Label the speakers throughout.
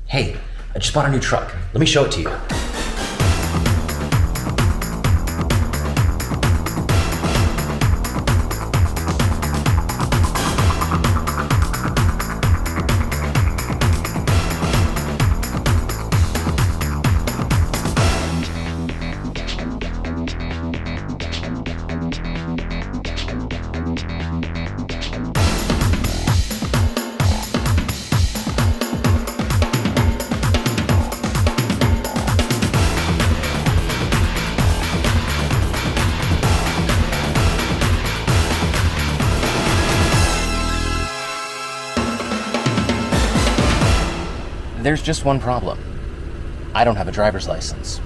Speaker 1: Hey, I just bought a new truck. Let me show it to you. There's just one problem. I don't have a driver's license.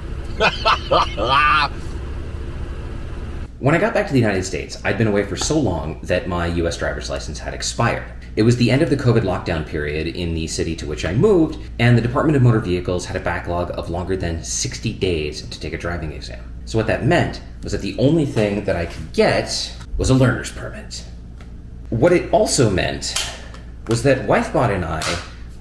Speaker 1: When I got back to the United States, I'd been away for so long that my US driver's license had expired. It was the end of the COVID lockdown period in the city to which I moved, and the Department of Motor Vehicles had a backlog of longer than 60 days to take a driving exam. So what that meant was that the only thing that I could get was a learner's permit. What it also meant was that Wifebot and I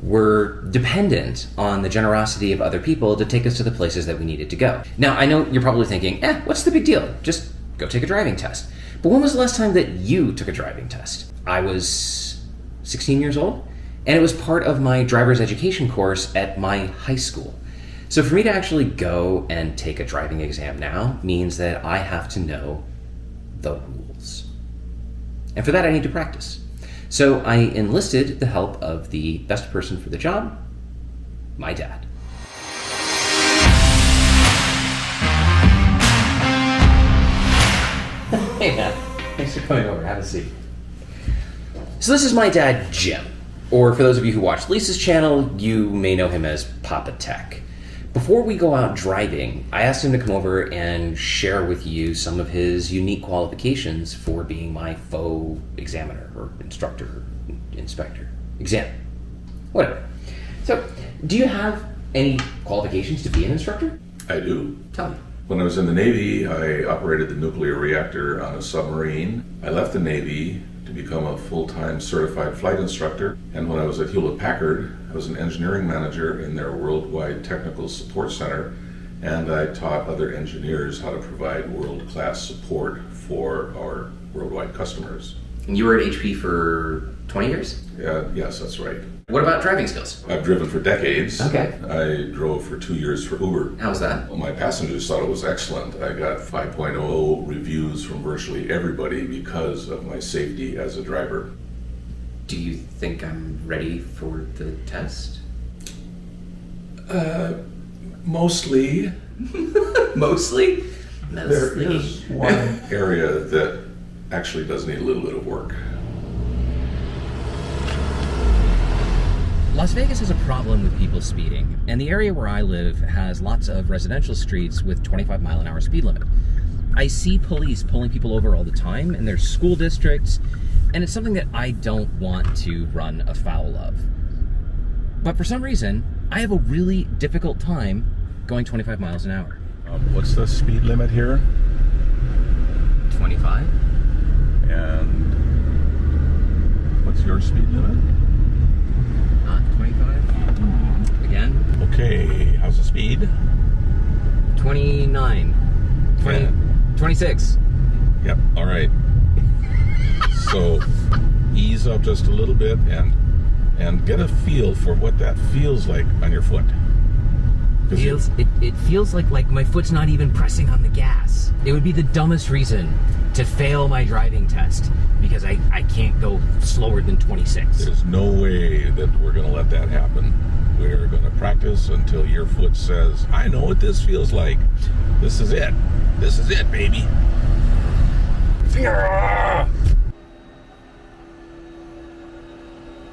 Speaker 1: were dependent on the generosity of other people to take us to the places that we needed to go. Now, I know you're probably thinking, what's the big deal? Just go take a driving test. But when was the last time that you took a driving test? I was 16 years old, and it was part of my driver's education course at my high school. So for me to actually go and take a driving exam now means that I have to know the rules. And for that, I need to practice. So I enlisted the help of the best person for the job, my dad. Hey man, thanks for coming over, have a seat. So this is my dad, Jim. Or for those of you who watch Lisa's channel, you may know him as Papa Tech. Before we go out driving, I asked him to come over and share with you some of his unique qualifications for being my faux examiner or instructor, inspector, examiner, whatever. So, do you have any qualifications to be an instructor?
Speaker 2: I do.
Speaker 1: Tell me.
Speaker 2: When I was in the Navy, I operated the nuclear reactor on a submarine. I left the Navy to become a full-time certified flight instructor, and when I was at Hewlett-Packard, I was an engineering manager in their worldwide technical support center, and I taught other engineers how to provide world-class support for our worldwide customers.
Speaker 1: And you were at HP for 20 years?
Speaker 2: Yes, that's right.
Speaker 1: What about driving skills?
Speaker 2: I've driven for decades.
Speaker 1: Okay.
Speaker 2: I drove for 2 years for Uber.
Speaker 1: How's that?
Speaker 2: Well, my passengers thought it was excellent. I got 5.0 reviews from virtually everybody because of my safety as a driver.
Speaker 1: Do you think I'm ready for the test?
Speaker 2: Mostly.
Speaker 1: Mostly?
Speaker 2: There is one area that actually does need a little bit of work.
Speaker 1: Las Vegas has a problem with people speeding, and the area where I live has lots of residential streets with 25-mile-an-hour speed limit. I see police pulling people over all the time in their school districts, and it's something that I don't want to run afoul of. But for some reason, I have a really difficult time going 25 miles an hour.
Speaker 3: What's the speed limit here?
Speaker 1: 25?
Speaker 3: And what's your speed limit?
Speaker 1: Not 25? Again?
Speaker 3: Okay, how's the speed?
Speaker 1: 29. 20, 26.
Speaker 3: Yep, all right. So ease up just a little bit and get a feel for what that feels like on your foot.
Speaker 1: It feels like my foot's not even pressing on the gas. It would be the dumbest reason to fail my driving test because I can't go slower than 26.
Speaker 3: There's no way that we're going to let that happen. We're going to practice until your foot says, I know what this feels like. This is it. This is it, baby.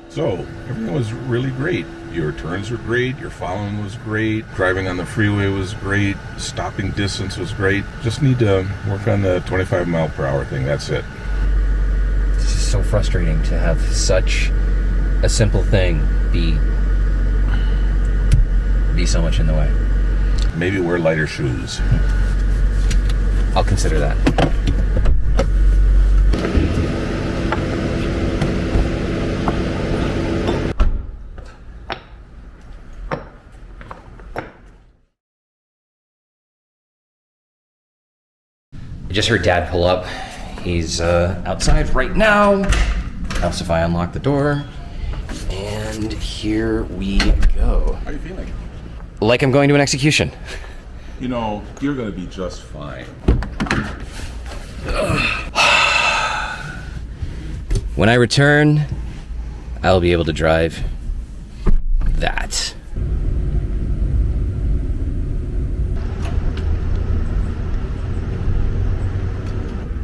Speaker 3: So, everything was really great. Your turns were great, your following was great, driving on the freeway was great, stopping distance was great. Just need to work on the 25 mile per hour thing, that's it.
Speaker 1: It's just so frustrating to have such a simple thing be so much in the way.
Speaker 3: Maybe wear lighter shoes.
Speaker 1: I'll consider that. just heard Dad pull up. He's outside right now. Helps if I unlock the door. And here we go.
Speaker 3: How are you feeling?
Speaker 1: Like I'm going to an execution.
Speaker 3: You know, you're going to be just fine.
Speaker 1: When I return, I'll be able to drive that.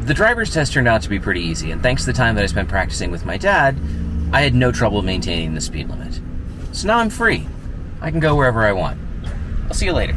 Speaker 1: The driver's test turned out to be pretty easy, and thanks to the time that I spent practicing with my dad, I had no trouble maintaining the speed limit. So now I'm free. I can go wherever I want. I'll see you later.